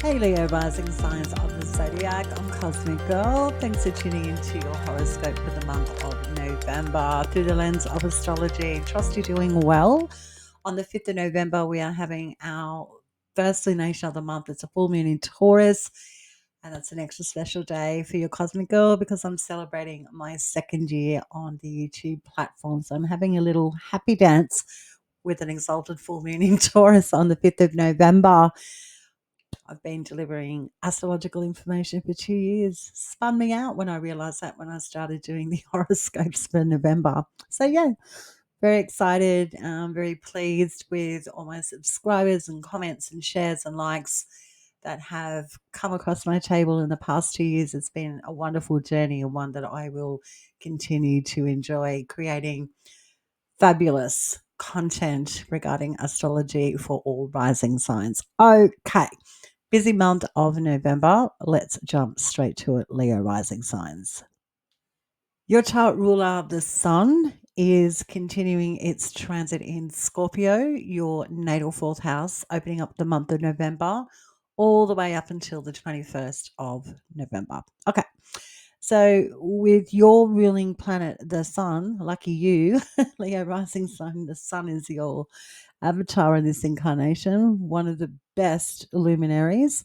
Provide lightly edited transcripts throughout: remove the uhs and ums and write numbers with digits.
Hey Leo, rising signs of the zodiac. I'm Cosmic Girl. Thanks for tuning into your horoscope for the month of November through the lens of astrology. Trust you're doing well. On the 5th of November, we are having our first lunation of the month. It's a full moon in Taurus, and that's an extra special day for your Cosmic Girl because I'm celebrating my second year on the YouTube platform. So I'm having a little happy dance with an exalted full moon in Taurus on the 5th of November. I've been delivering astrological information for 2 years. Spun me out when I realized that when I started doing the horoscopes for November. So, yeah, very excited, very pleased with all my subscribers and comments and shares and likes that have come across my table in the past 2 years. It's been a wonderful journey and one that I will continue to enjoy creating fabulous content regarding astrology for all rising signs. Okay. Busy month of November. Let's jump straight to it, Leo rising signs. Your chart ruler, the sun, is continuing its transit in Scorpio, your natal fourth house, opening up the month of November all the way up until the 21st of November. Okay. So, with your ruling planet, the sun, lucky you, Leo rising sun, the sun is your avatar in this incarnation, one of the best luminaries.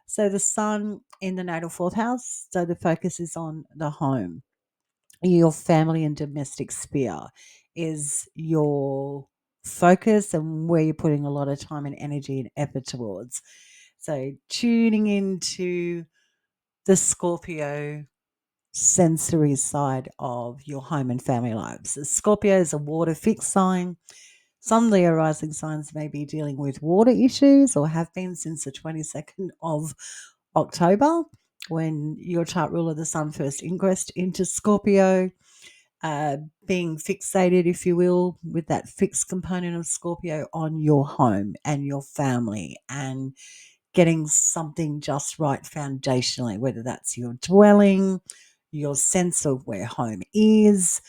So, the sun in the natal fourth house, so the focus is on the home, your family and domestic sphere is your focus and where you're putting a lot of time and energy and effort towards. So, tuning into the Scorpio sensory side of your home and family lives. The Scorpio is a water fixed sign. Some Leo rising signs may be dealing with water issues or have been since the 22nd of October when your chart ruler, the sun, first ingressed into Scorpio. Being fixated, if you will, with that fixed component of Scorpio on your home and your family and getting something just right foundationally, whether that's your dwelling, your sense of where home is,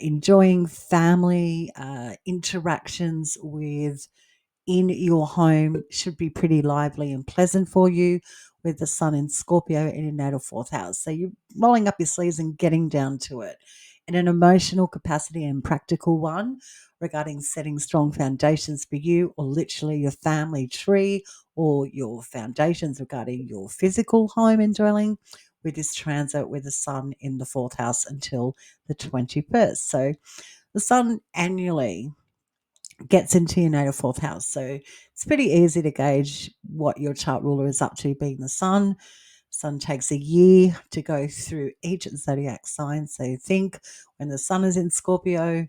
enjoying family interactions with in your home should be pretty lively and pleasant for you with the sun in Scorpio in your natal fourth house. So you're rolling up your sleeves and getting down to it in an emotional capacity and practical one regarding setting strong foundations for you or literally your family tree or your foundations regarding your physical home and dwelling with this transit with the sun in the fourth house until the 21st. So the sun annually gets into your natal fourth house. So it's pretty easy to gauge what your chart ruler is up to, being the sun. Sun takes a year to go through each zodiac sign. So think when the sun is in Scorpio,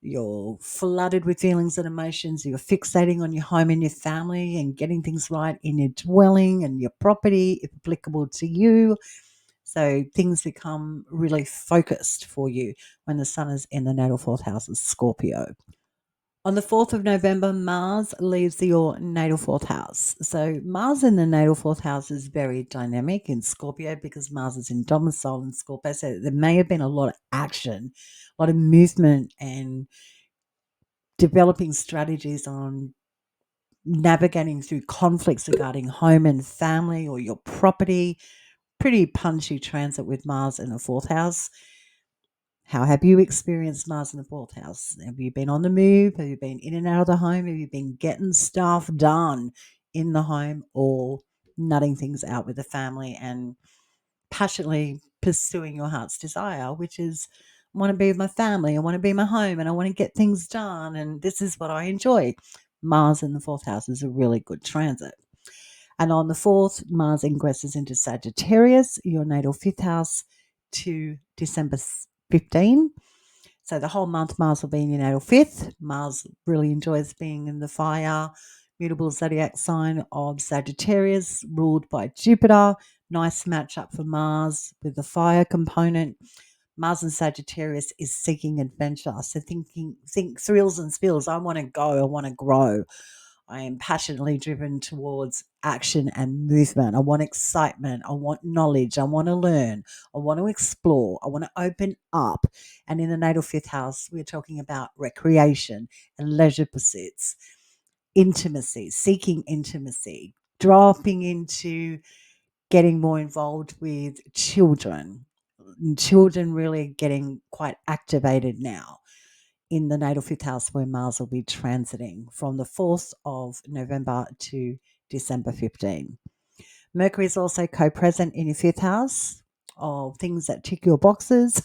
you're flooded with feelings and emotions. You're fixating on your home and your family and getting things right in your dwelling and your property, if applicable to you. So things become really focused for you when the sun is in the natal fourth house of Scorpio. On the 4th of November, Mars leaves your natal fourth house. So, Mars in the natal fourth house is very dynamic in Scorpio because Mars is in domicile in Scorpio. So, there may have been a lot of action, a lot of movement, and developing strategies on navigating through conflicts regarding home and family or your property. Pretty punchy transit with Mars in the fourth house. How have you experienced Mars in the fourth house? Have you been on the move? Have you been in and out of the home? Have you been getting stuff done in the home or nutting things out with the family and passionately pursuing your heart's desire, which is I want to be with my family, I want to be in my home, and I want to get things done, and this is what I enjoy. Mars in the fourth house is a really good transit. And on the 4th, Mars ingresses into Sagittarius, your natal fifth house, to December 15. So the whole month, Mars will be in your natal fifth. Mars really enjoys being in the fire, mutable zodiac sign of Sagittarius, ruled by Jupiter. Nice matchup for Mars with the fire component. Mars and Sagittarius is seeking adventure. So think thrills and spills. I want to go, I want to grow. I am passionately driven towards action and movement. I want excitement. I want knowledge. I want to learn. I want to explore. I want to open up. And in the natal fifth house, we're talking about recreation and leisure pursuits, intimacy, seeking intimacy, dropping into getting more involved with children. Children really getting quite activated now in the natal fifth house where Mars will be transiting from the 4th of November to December 15. Mercury is also co-present in your fifth house of things that tick your boxes.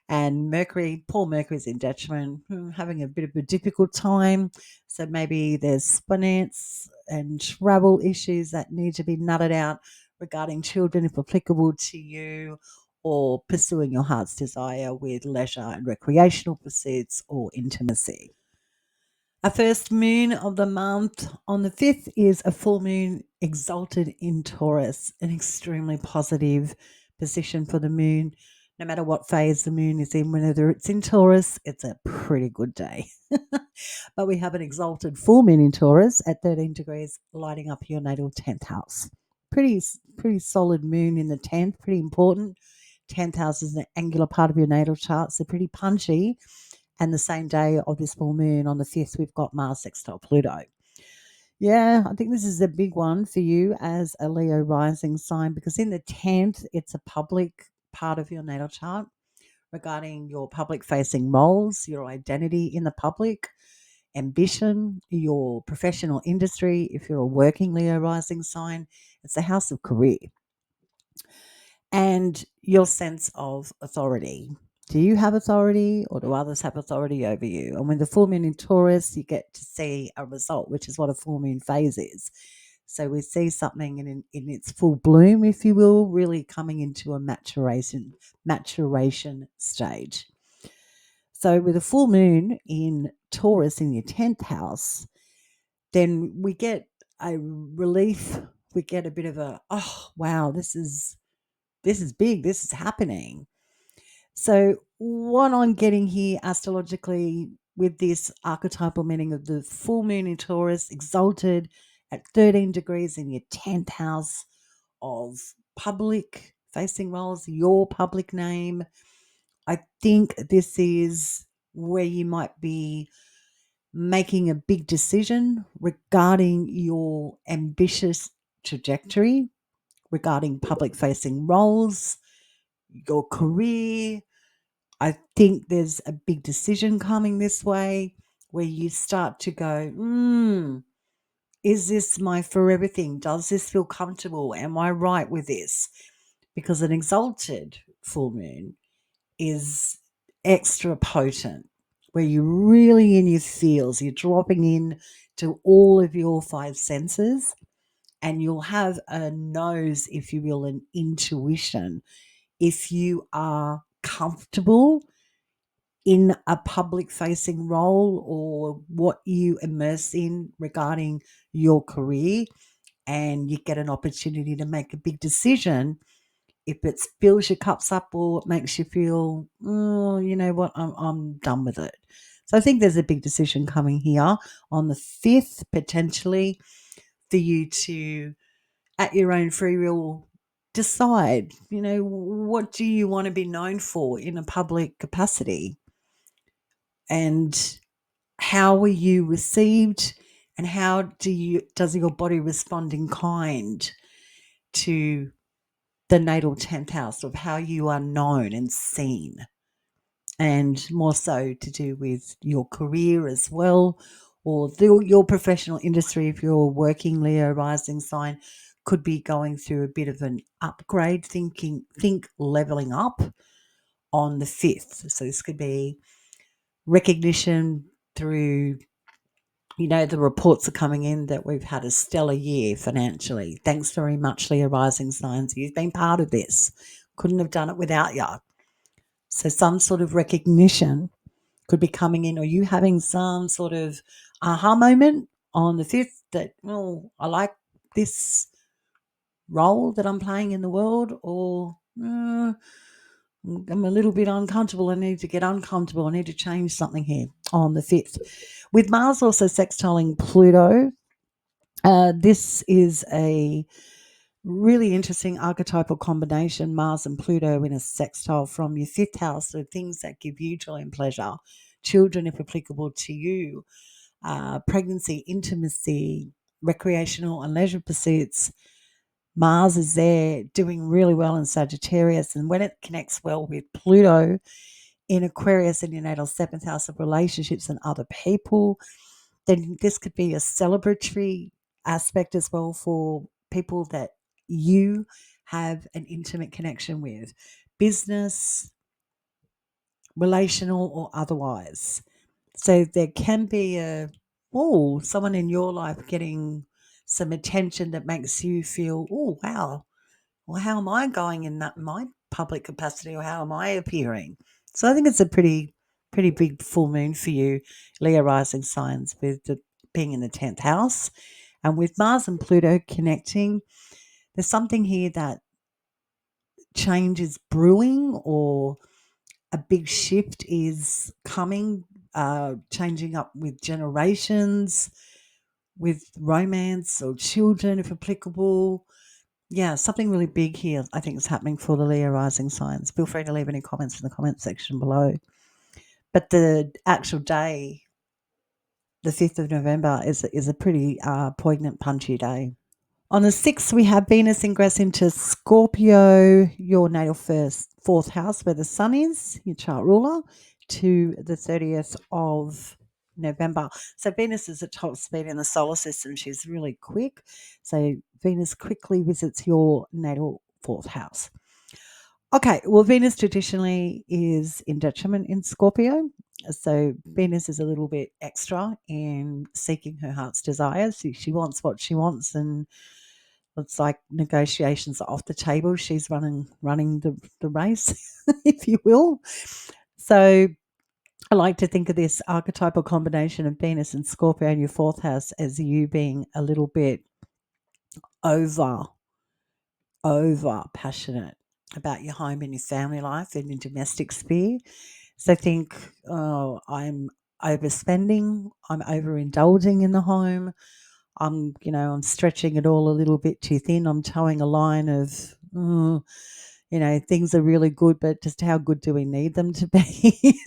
And Mercury, poor Mercury's in detriment, having a bit of a difficult time. So maybe there's finance and travel issues that need to be nutted out regarding children, if applicable to you, or pursuing your heart's desire with leisure and recreational pursuits or intimacy. Our first moon of the month on the 5th is a full moon exalted in Taurus, an extremely positive position for the moon. No matter what phase the moon is in, whether it's in Taurus, it's a pretty good day. But we have an exalted full moon in Taurus at 13 degrees, lighting up your natal 10th house. Pretty solid moon in the 10th, pretty important. 10th house is an angular part of your natal chart, so pretty punchy. And the same day of this full moon on the 5th, we've got Mars sextile Pluto. Yeah, I think this is a big one for you as a Leo rising sign because in the 10th, it's a public part of your natal chart regarding your public facing roles, your identity in the public, ambition, your professional industry. If you're a working Leo rising sign, it's the house of career and your sense of authority. Do you have authority or do others have authority over you? And when the full moon in Taurus, you get to see a result, which is what a full moon phase is. So we see something in its full bloom, if you will, really coming into a maturation stage. So with a full moon in Taurus in your 10th house, then we get a relief. We get a bit of a, oh, wow, this is big, this is happening. So, what I'm getting here astrologically with this archetypal meaning of the full moon in Taurus, exalted at 13 degrees in your 10th house of public facing roles, your public name. I think this is where you might be making a big decision regarding your ambitious trajectory, regarding public facing roles, your career. I think there's a big decision coming this way where you start to go, is this my forever thing? Does this feel comfortable? Am I right with this? Because an exalted full moon is extra potent, where you're really in your feels, you're dropping in to all of your five senses, and you'll have a nose, if you will, an intuition if you are comfortable in a public facing role or what you immerse in regarding your career, and you get an opportunity to make a big decision. If it fills your cups up or it makes you feel, oh, you know what, I'm done with it. So I think there's a big decision coming here on the 5th, potentially, for you to, at your own free will, decide, what do you want to be known for in a public capacity? And how were you received, and how does your body respond in kind to the natal 10th house of how you are known and seen, and more so to do with your career as well, or your professional industry. If you're a working Leo rising sign, could be going through a bit of an upgrade, think leveling up on the 5th. So this could be recognition through, the reports are coming in that we've had a stellar year financially. Thanks very much, Leo rising signs. You've been part of this. Couldn't have done it without you. So some sort of recognition could be coming in, or you having some sort of aha moment on the 5th that, I like this role that I'm playing in the world, or I'm a little bit uncomfortable. I need to get uncomfortable. I need to change something here on the 5th. With Mars also sextiling Pluto, this is a really interesting archetypal combination, Mars and Pluto in a sextile from your 5th house, so things that give you joy and pleasure, children if applicable to you, pregnancy, intimacy, recreational and leisure pursuits. Mars is there doing really well in Sagittarius. And when it connects well with Pluto in Aquarius in your natal seventh house of relationships and other people, then this could be a celebratory aspect as well for people that you have an intimate connection with, business, relational, or otherwise. So there can be someone in your life getting some attention that makes you feel, oh, wow, well, how am I going in that my public capacity, or how am I appearing? So I think it's a pretty big full moon for you, Leo rising signs, with being in the 10th house. And with Mars and Pluto connecting, there's something here that change is brewing, or a big shift is coming, changing up with generations, with romance or children, if applicable. Yeah, something really big here, I think, is happening for the Leo rising signs. Feel free to leave any comments in the comment section below. But the actual day, the 5th of November, is a pretty poignant, punchy day. On the 6th, we have Venus ingress into Scorpio, your natal fourth house, where the sun is, your chart ruler, to the 30th of November. So Venus is at top speed in the solar system. She's really quick. So Venus quickly visits your natal fourth house. Okay, well, Venus traditionally is in detriment in Scorpio. So Venus is a little bit extra in seeking her heart's desires. She wants what she wants, and it's like negotiations are off the table. She's running the race, if you will. So I like to think of this archetypal combination of Venus and Scorpio in your fourth house as you being a little bit over passionate about your home and your family life and your domestic sphere. So think, oh, I'm overspending, I'm overindulging in the home. I'm stretching it all a little bit too thin. I'm towing a line of, things are really good, but just how good do we need them to be?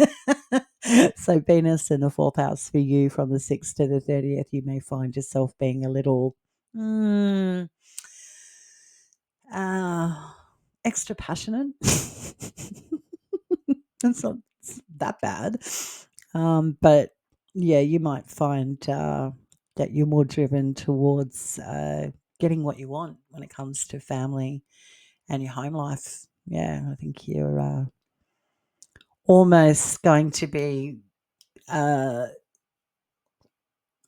So Venus in the fourth house for you from the 6th to the 30th, you may find yourself being a little uh, extra passionate. It's not that bad. But yeah, you might find that you're more driven towards getting what you want when it comes to family and your home life. Yeah, I think you're almost going to be uh,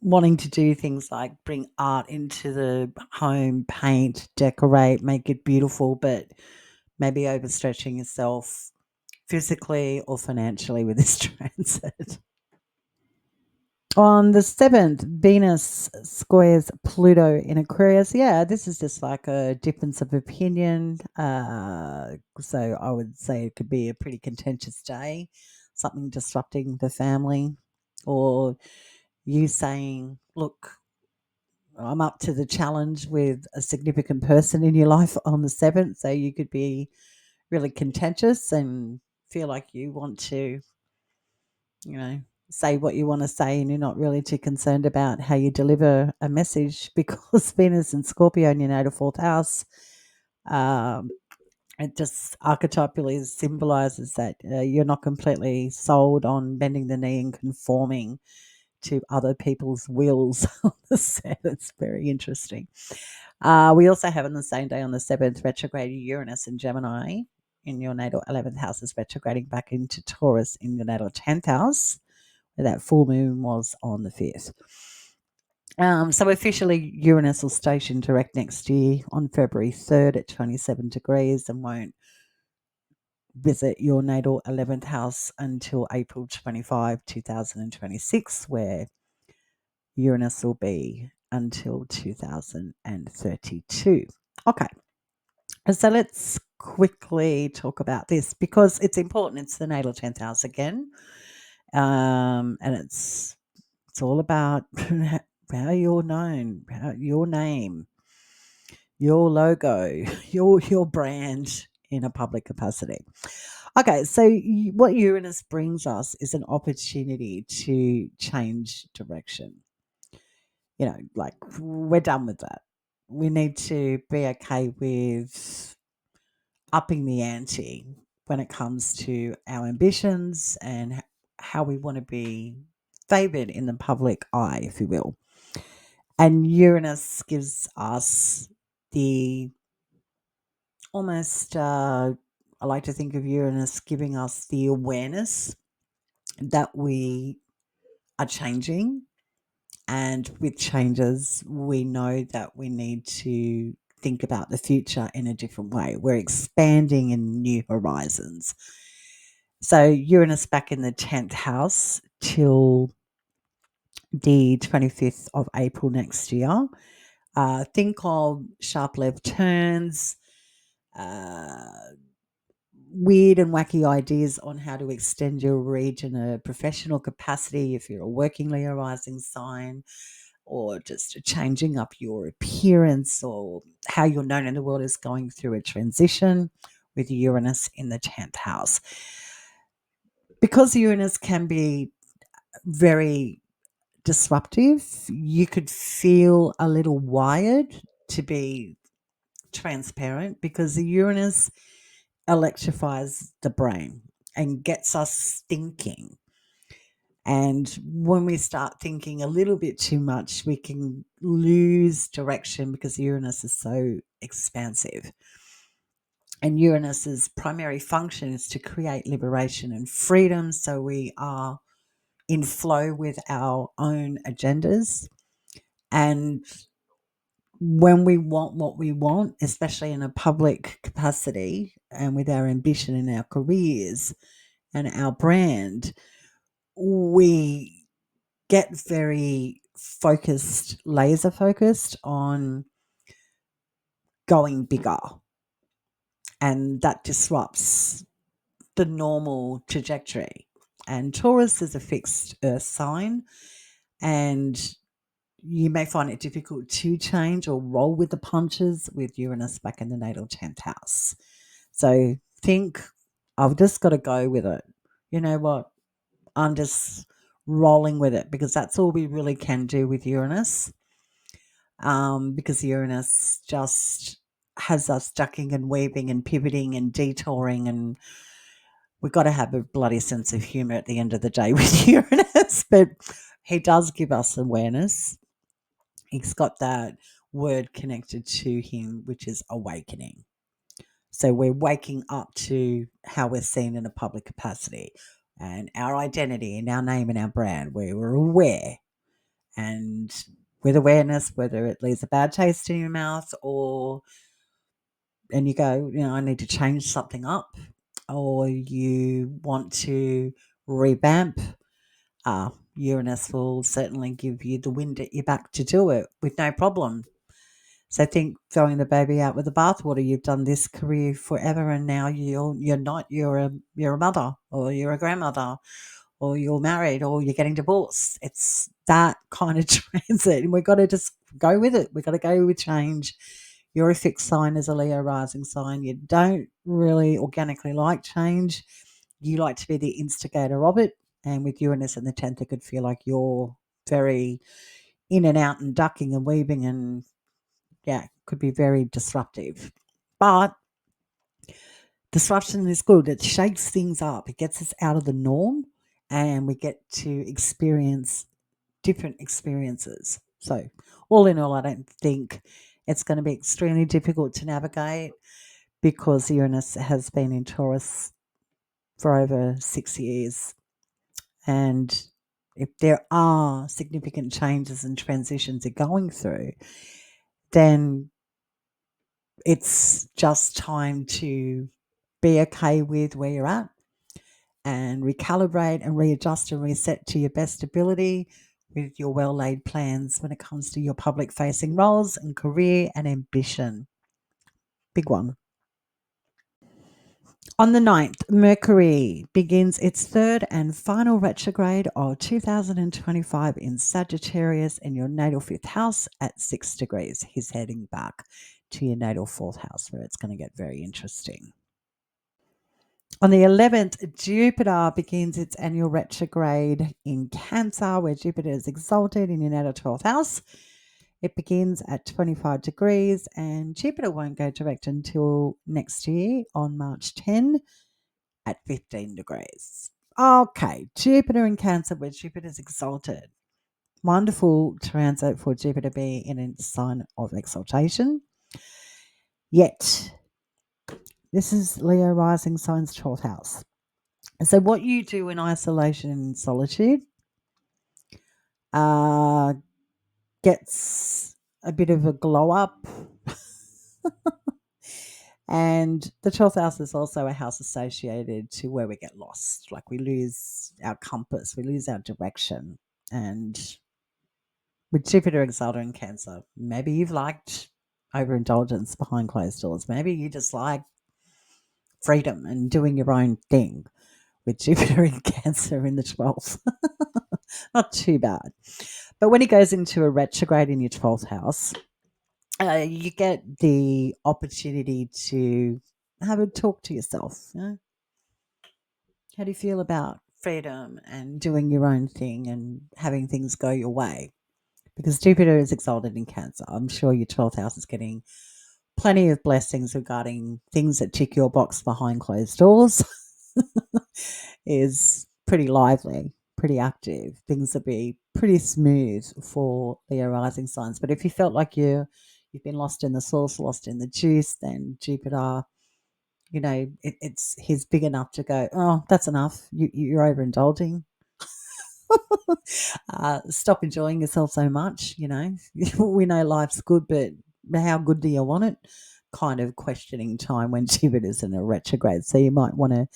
wanting to do things like bring art into the home, paint, decorate, make it beautiful, but maybe overstretching yourself physically or financially with this transit. On the 7th, Venus squares Pluto in Aquarius. Yeah, this is just like a difference of opinion. So I would say it could be a pretty contentious day, something disrupting the family, or you saying, look, I'm up to the challenge with a significant person in your life on the 7th. So you could be really contentious and feel like you want to, you know, say what you want to say, and you're not really too concerned about how you deliver a message because Venus and Scorpio in your natal fourth house, um, it just archetypally symbolizes that you're not completely sold on bending the knee and conforming to other people's wills on the set. It's very interesting. We also have on the same day, on the 7th, retrograde Uranus in Gemini in your natal 11th house is retrograding back into Taurus in your natal 10th house. That full moon was on the 5th. So officially, Uranus will station direct next year on February 3rd at 27 degrees and won't visit your natal 11th house until April 25, 2026, where Uranus will be until 2032. Okay, so let's quickly talk about this because it's important. It's the natal 10th house again, and it's all about how you're known, how your name, your logo, your brand in a public capacity. Okay, so what Uranus brings us is an opportunity to change direction. Like we're done with that. We need to be okay with upping the ante when it comes to our ambitions and how we want to be favored in the public eye, if you will. And Uranus gives us the almost, I like to think of Uranus giving us the awareness that we are changing. And with changes, we know that we need to think about the future in a different way. We're expanding in new horizons. So Uranus back in the 10th house till the 25th of April next year. Think of sharp left turns, uh, weird and wacky ideas on how to extend your reach in a professional capacity if you're a working Leo rising sign, or just changing up your appearance or how you're known in the world is going through a transition with Uranus in the 10th house. Because Uranus can be very disruptive, you could feel a little wired, to be transparent, because the Uranus electrifies the brain and gets us thinking. And when we start thinking a little bit too much, we can lose direction because Uranus is so expansive. And Uranus's primary function is to create liberation and freedom. So we are in flow with our own agendas. And when we want what we want, especially in a public capacity and with our ambition in our careers and our brand, we get very focused, laser focused on going bigger. And that disrupts the normal trajectory. And Taurus is a fixed earth sign, and you may find it difficult to change or roll with the punches with Uranus back in the natal 10th house. So think, I've just got to go with it. You know what? I'm just rolling with it, because that's all we really can do with Uranus. Because Uranus just has us ducking and weaving and pivoting and detouring, and we've got to have a bloody sense of humour at the end of the day with Uranus. But he does give us awareness. He's got that word connected to him, which is awakening. So we're waking up to how we're seen in a public capacity and our identity and our name and our brand, where we're aware. And with awareness, whether it leaves a bad taste in your mouth and you go, I need to change something up, or you want to revamp, Uranus will certainly give you the wind at your back to do it with no problem. So think throwing the baby out with the bathwater. You've done this career forever, and now you're not. You're a mother, or you're a grandmother, or you're married, or you're getting divorced. It's that kind of transit, and we've got to just go with it. We've got to go with change. You're a fixed sign as a Leo rising sign. You don't really organically like change. You like to be the instigator of it. And with Uranus in the 10th, it could feel like you're very in and out and ducking and weaving, and could be very disruptive. But disruption is good. It shakes things up. It gets us out of the norm, and we get to experience different experiences. So all in all, I don't think it's going to be extremely difficult to navigate, because Uranus has been in Taurus for over 6 years. And if there are significant changes and transitions you're going through, then it's just time to be okay with where you're at and recalibrate and readjust and reset to your best ability with your well laid plans when it comes to your public facing roles and career and ambition. Big one. On the 9th, Mercury begins its third and final retrograde of 2025 in Sagittarius in your natal 5th house at 6 degrees. He's heading back to your natal 4th house, where it's going to get very interesting. On the 11th, Jupiter begins its annual retrograde in Cancer, where Jupiter is exalted in your natal 12th house. It begins at 25 degrees, and Jupiter won't go direct until next year on March 10 at 15 degrees. Okay, Jupiter in Cancer, where Jupiter's exalted. Wonderful transit for Jupiter to be in a sign of exaltation. Yet, this is Leo rising signs 12th house. So, what you do in isolation and solitude uh, gets a bit of a glow up. And the 12th house is also a house associated to where we get lost. Like we lose our compass, we lose our direction. And with Jupiter exalted in Cancer, maybe you've liked overindulgence behind closed doors. Maybe you just like freedom and doing your own thing with Jupiter in Cancer in the 12th. Not too bad. But when he goes into a retrograde in your 12th house, you get the opportunity to have a talk to yourself. You know? How do you feel about freedom and doing your own thing and having things go your way? Because Jupiter is exalted in Cancer. I'm sure your 12th house is getting plenty of blessings regarding things that tick your box behind closed doors. Is pretty lively, pretty active. Things will be pretty smooth for Leo rising signs. But if you felt like you've been lost in the sauce, lost in the juice, then Jupiter, he's big enough to go, oh, that's enough. You're overindulging. Stop enjoying yourself so much. We know life's good, but how good do you want it? Kind of questioning time when Jupiter's in a retrograde. So you might want to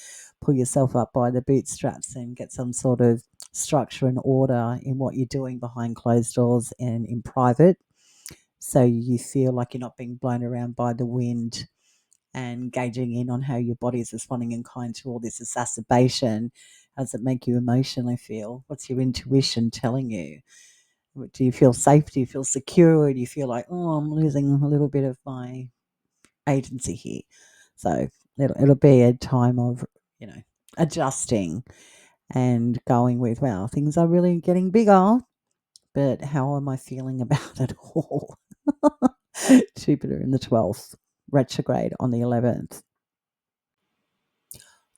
pull yourself up by the bootstraps and get some sort of structure and order in what you're doing behind closed doors and in private. So you feel like you're not being blown around by the wind and gauging in on how your body is responding in kind to all this exacerbation. How does it make you emotionally feel? What's your intuition telling you? Do you feel safe? Do you feel secure? Or do you feel like, oh, I'm losing a little bit of my agency here? So it'll be a time of, adjusting and going with, wow, things are really getting bigger, but how am I feeling about it all? Jupiter in the 12th, retrograde on the 11th.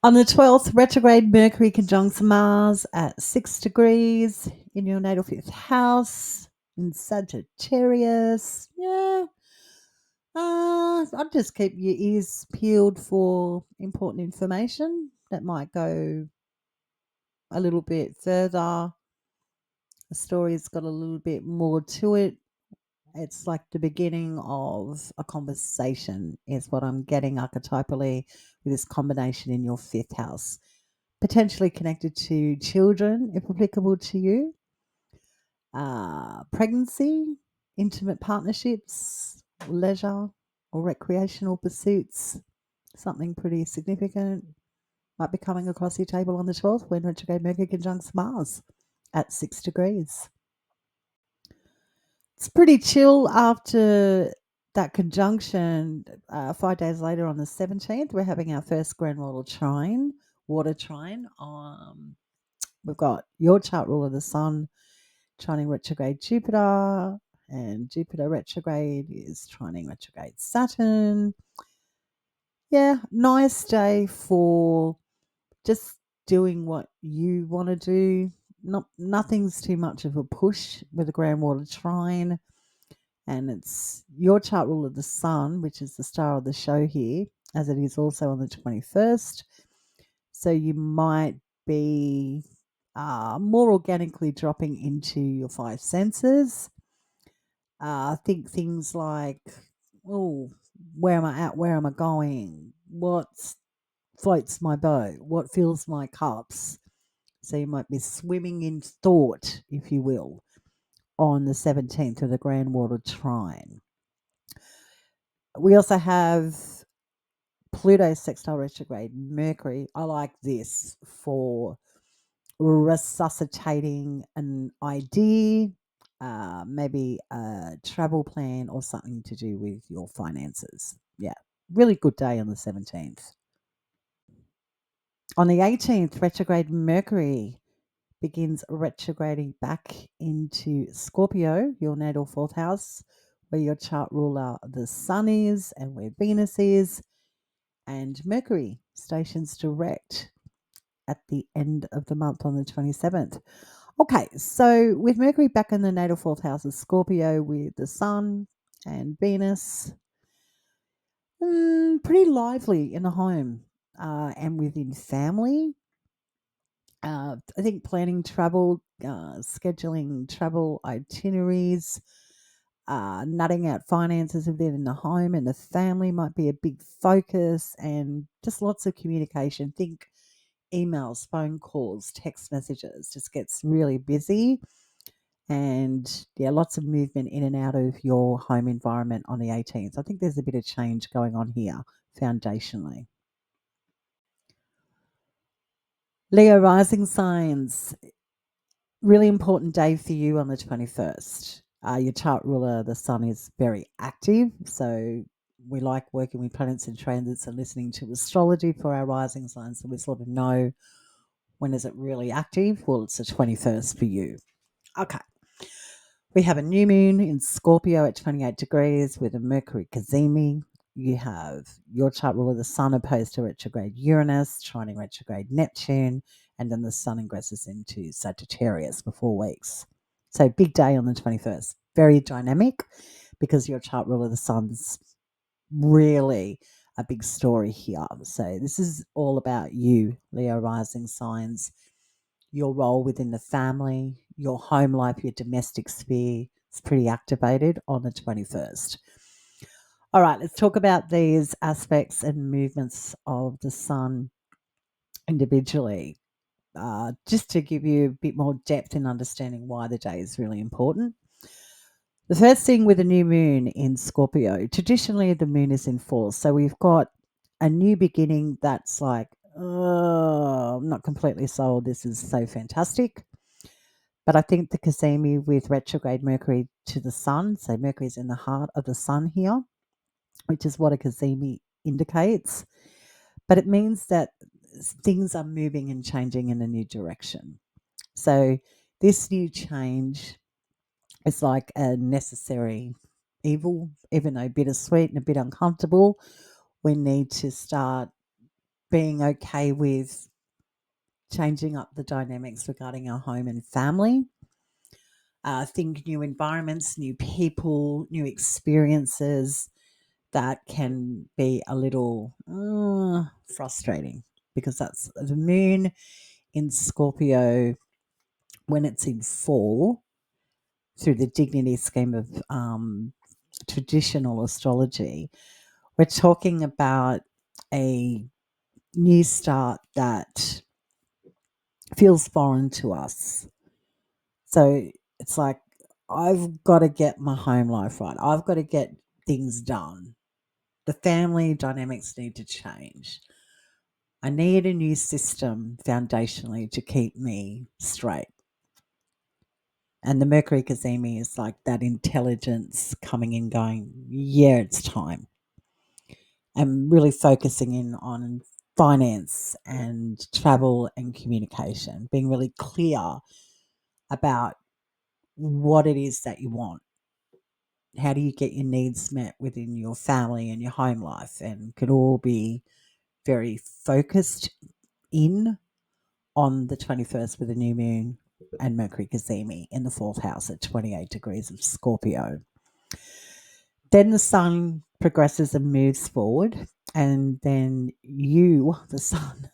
On the 12th, retrograde Mercury conjuncts Mars at 6 degrees in your natal 5th house in Sagittarius. Yeah. I'd just keep your ears peeled for important information that might go a little bit further. The story's got a little bit more to it. It's like the beginning of a conversation, is what I'm getting archetypally with this combination in your 5th house. Potentially connected to children, if applicable to you, pregnancy, intimate partnerships, leisure or recreational pursuits, something pretty significant might be coming across your table on the 12th when retrograde Mercury conjuncts Mars at 6 degrees. It's pretty chill after that conjunction. 5 days later on the 17th, we're having our first grand water trine. We've got your chart ruler, the Sun, trining retrograde Jupiter, and Jupiter retrograde is trining retrograde Saturn. Yeah, nice day for just doing what you want to do. Nothing's too much of a push with a grand water trine. And it's your chart ruler, the Sun, which is the star of the show here, as it is also on the 21st. So you might be more organically dropping into your 5 senses. Think things like, oh, where am I at? Where am I going? What floats my boat? What fills my cups? So you might be swimming in thought, if you will, on the 17th of the grand water trine. We also have Pluto sextile retrograde Mercury. I like this for resuscitating an idea, maybe a travel plan or something to do with your finances. Yeah, really good day on the 17th. On the 18th, retrograde Mercury begins retrograding back into Scorpio, your natal fourth house, where your chart ruler, the Sun, is and where Venus is, and Mercury stations direct at the end of the month on the 27th. Okay, so with Mercury back in the natal fourth house of Scorpio with the Sun and Venus, pretty lively in the home and within family. I think planning travel, scheduling travel itineraries, nutting out finances within the home and the family might be a big focus, and just lots of communication. Think emails, phone calls, text messages, just gets really busy. And yeah, lots of movement in and out of your home environment on the 18th. I think there's a bit of change going on here foundationally. Leo rising signs, really important day for you on the 21st. Your chart ruler, the Sun, is very active. So we like working with planets and transits and listening to astrology for our rising signs. So we sort of know when is it really active. Well, it's the 21st for you. Okay. We have a new moon in Scorpio at 28 degrees with a Mercury cazimi. You have your chart ruler, the Sun, opposed to retrograde Uranus, trining retrograde Neptune, and then the Sun ingresses into Sagittarius for 4 weeks. So big day on the 21st. Very dynamic because your chart ruler, the Sun's really a big story here. So this is all about you, Leo rising signs, your role within the family, your home life, your domestic sphere is pretty activated on the 21st. All right, let's talk about these aspects and movements of the Sun individually, just to give you a bit more depth in understanding why the day is really important. The first thing with the new moon in Scorpio, traditionally the moon is in force. So we've got a new beginning that's like, oh, I'm not completely sold. This is so fantastic. But I think the Cazimi with retrograde Mercury to the Sun, so Mercury's in the heart of the Sun here, which is what a Cazimi indicates. But it means that things are moving and changing in a new direction. So this new change is like a necessary evil, even though bittersweet and a bit uncomfortable. We need to start being okay with changing up the dynamics regarding our home and family. Think new environments, new people, new experiences that can be a little frustrating because that's the moon in Scorpio when it's in fall through the dignity scheme of traditional astrology. We're talking about a new start that feels foreign to us. So it's like, I've got to get my home life right. I've got to get things done. The family dynamics need to change. I need a new system foundationally to keep me straight. And the Mercury Cazimi is like that intelligence coming in, going, yeah, it's time. And really focusing in on finance and travel and communication, being really clear about what it is that you want. How do you get your needs met within your family and your home life? And could all be very focused in on the 21st with a new moon and Mercury Cazimi in the fourth house at 28 degrees of Scorpio. Then the Sun progresses and moves forward, and then you, the Sun,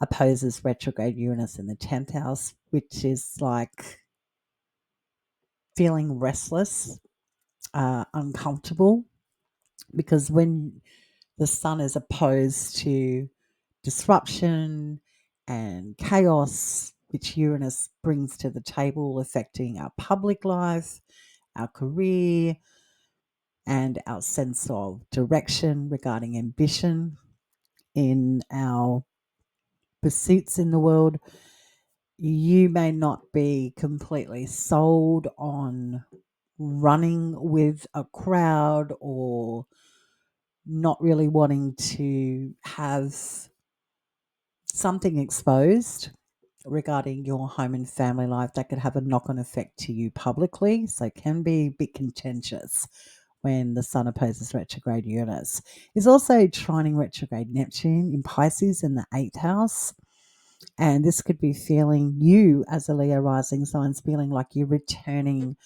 opposes retrograde Uranus in the 10th house, which is like feeling restless, uncomfortable, because when the Sun is opposed to disruption and chaos, which Uranus brings to the table, affecting our public life, our career, and our sense of direction regarding ambition in our pursuits in the world, you may not be completely sold on running with a crowd or not really wanting to have something exposed regarding your home and family life that could have a knock on effect to you publicly. So it can be a bit contentious when the Sun opposes retrograde Uranus. Is also trining retrograde Neptune in Pisces in the 8th house. And this could be feeling you as a Leo rising signs feeling like you're returning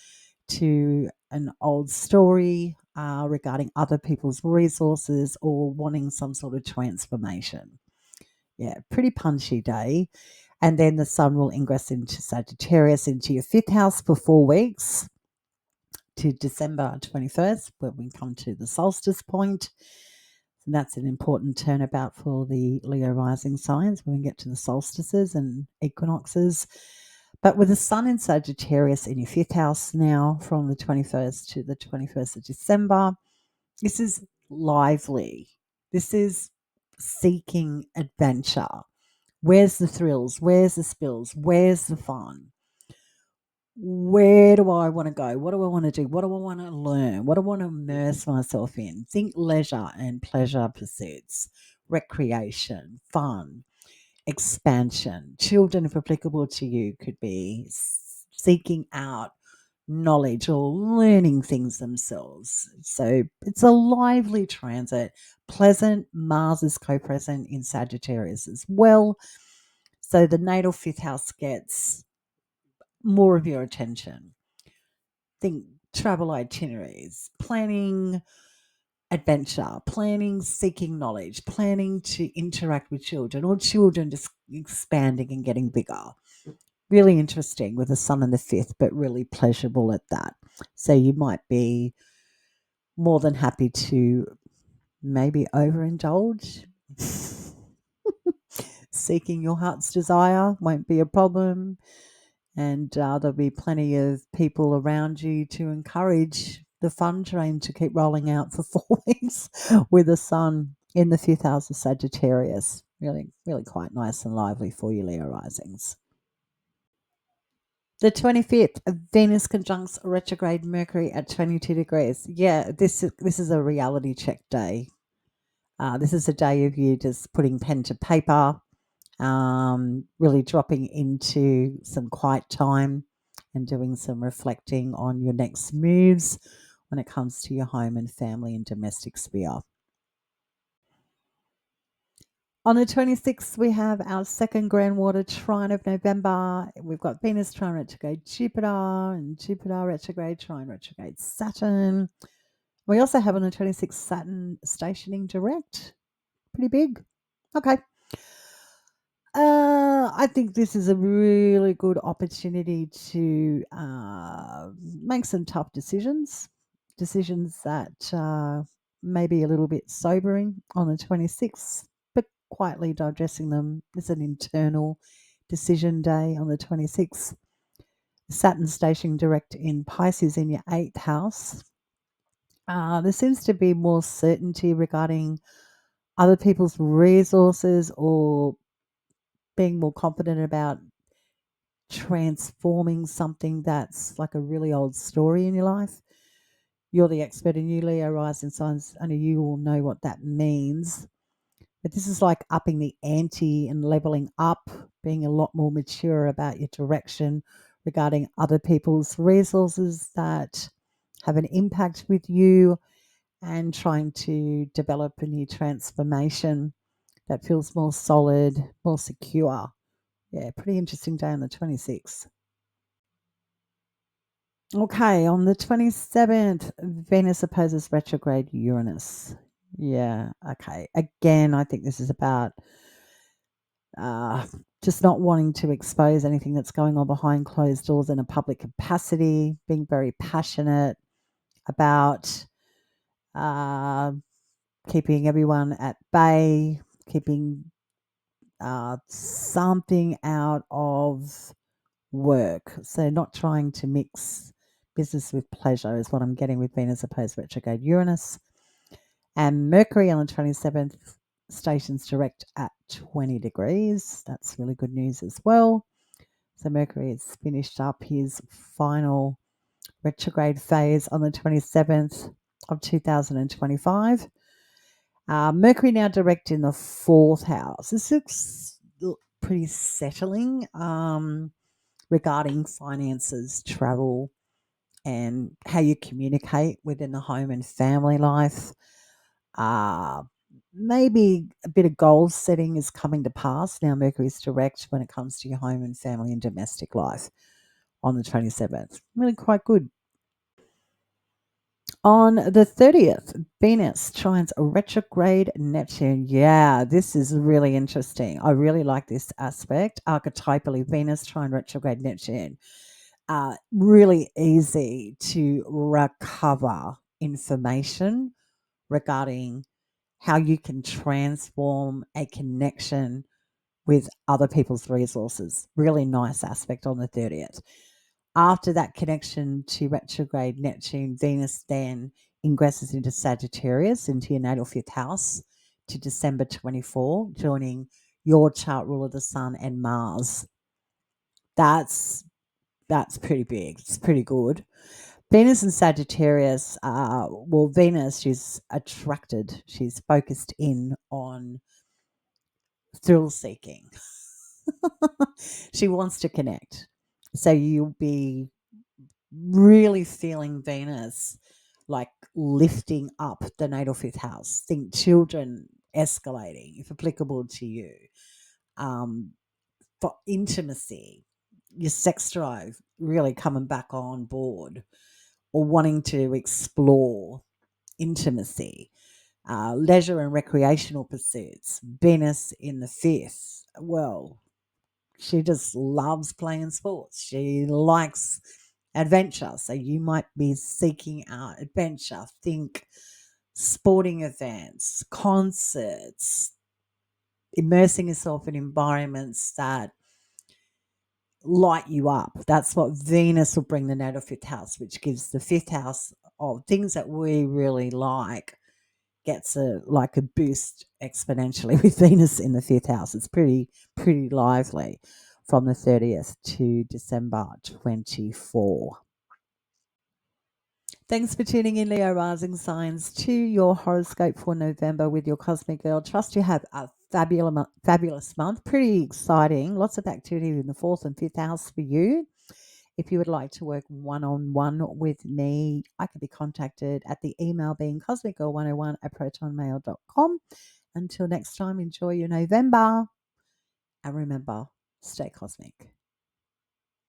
to an old story regarding other people's resources or wanting some sort of transformation. Yeah, pretty punchy day. And then the Sun will ingress into Sagittarius into your 5th house for 4 weeks to December 21st, when we come to the solstice point. And that's an important turnabout for the Leo rising signs when we get to the solstices and equinoxes. But with the Sun in Sagittarius in your 5th house now from the 21st to the 21st of December, this is lively. This is seeking adventure. Where's the thrills? Where's the spills? Where's the fun? Where do I want to go? What do I want to do? What do I want to learn? What do I want to immerse myself in? Think leisure and pleasure pursuits, recreation, fun, expansion. Children, if applicable to you, could be seeking out knowledge or learning things themselves. So it's a lively transit. Pleasant. Mars is co-present in Sagittarius as well. So the natal 5th house gets more of your attention. Think travel itineraries, planning adventure, planning seeking knowledge, planning to interact with children or children just expanding and getting bigger. Really interesting with the Sun in the 5th, but really pleasurable at that. So you might be more than happy to maybe overindulge. Seeking your heart's desire won't be a problem. And there'll be plenty of people around you to encourage the fun train to keep rolling out for 4 weeks with the Sun in the 5th house of Sagittarius. Really, really quite nice and lively for you, Leo risings. The 25th, Venus conjuncts retrograde Mercury at 22 degrees. Yeah, this is a reality check day. This is a day of you just putting pen to paper, really dropping into some quiet time and doing some reflecting on your next moves when it comes to your home and family and domestic sphere. On the 26th, we have our second grand water trine of November. We've got Venus trine retrograde Jupiter and Jupiter retrograde trine retrograde Saturn. We also have on the 26th Saturn stationing direct. Pretty big. Okay. I think this is a really good opportunity to make some tough decisions that may be a little bit sobering on the 26th, but quietly digesting them. It's an internal decision day on the 26th. Saturn stationing direct in Pisces in your 8th house. There seems to be more certainty regarding other people's resources or being more confident about transforming something that's like a really old story in your life. You're the expert in you, Leo rising signs. Only you will know what that means. But this is like upping the ante and leveling up, being a lot more mature about your direction regarding other people's resources that have an impact with you and trying to develop a new transformation that feels more solid, more secure. Yeah, pretty interesting day on the 26th. Okay, on the 27th, Venus opposes retrograde Uranus. Yeah, okay. Again, I think this is about uh, just not wanting to expose anything that's going on behind closed doors in a public capacity, being very passionate about uh, keeping everyone at bay, keeping something out of work. So not trying to mix business with pleasure is what I'm getting with Venus opposed retrograde Uranus. And Mercury on the 27th stations direct at 20 degrees. That's really good news as well. So Mercury has finished up his final retrograde phase on the 27th of 2025. Mercury now direct in the 4th house. This looks pretty settling regarding finances, travel, and how you communicate within the home and family life. Uh, Maybe a bit of goal setting is coming to pass. Now, Mercury's direct when it comes to your home and family and domestic life on the 27th. Really quite good. On the 30th, Venus trines a retrograde Neptune. Yeah, this is really interesting. I really like this aspect. Archetypally, Venus trine retrograde Neptune. Really easy to recover information regarding how you can transform a connection with other people's resources. Really nice aspect on the 30th. After that connection to retrograde Neptune, Venus then ingresses into Sagittarius, into your natal fifth house to December 24, joining your chart ruler, the Sun and Mars. That's pretty big. It's pretty good. Venus and Sagittarius, Venus, she's attracted, she's focused in on thrill seeking. She wants to connect. So you'll be really feeling Venus like lifting up the natal fifth house. Think children escalating, if applicable to you. Um, for intimacy, your sex drive really coming back on board or wanting to explore intimacy, leisure and recreational pursuits. Venus in the fifth. Well, she just loves playing sports. She likes adventure. So you might be seeking out adventure. Think sporting events, concerts, immersing yourself in environments that light you up. That's what Venus will bring the natal fifth house, which gives the fifth house of things that we really like gets a boost exponentially with Venus in the fifth house. It's pretty lively from the 30th to December 24. Thanks for tuning in, Leo Rising Signs, to your horoscope for November with your Cosmic Girl. Trust you have a fabulous month. Pretty exciting. Lots of activity in the fourth and fifth house for you. If you would like to work one-on-one with me, I can be contacted at the email being cosmicgirl101@protonmail.com. Until next time, enjoy your November. And remember, stay cosmic.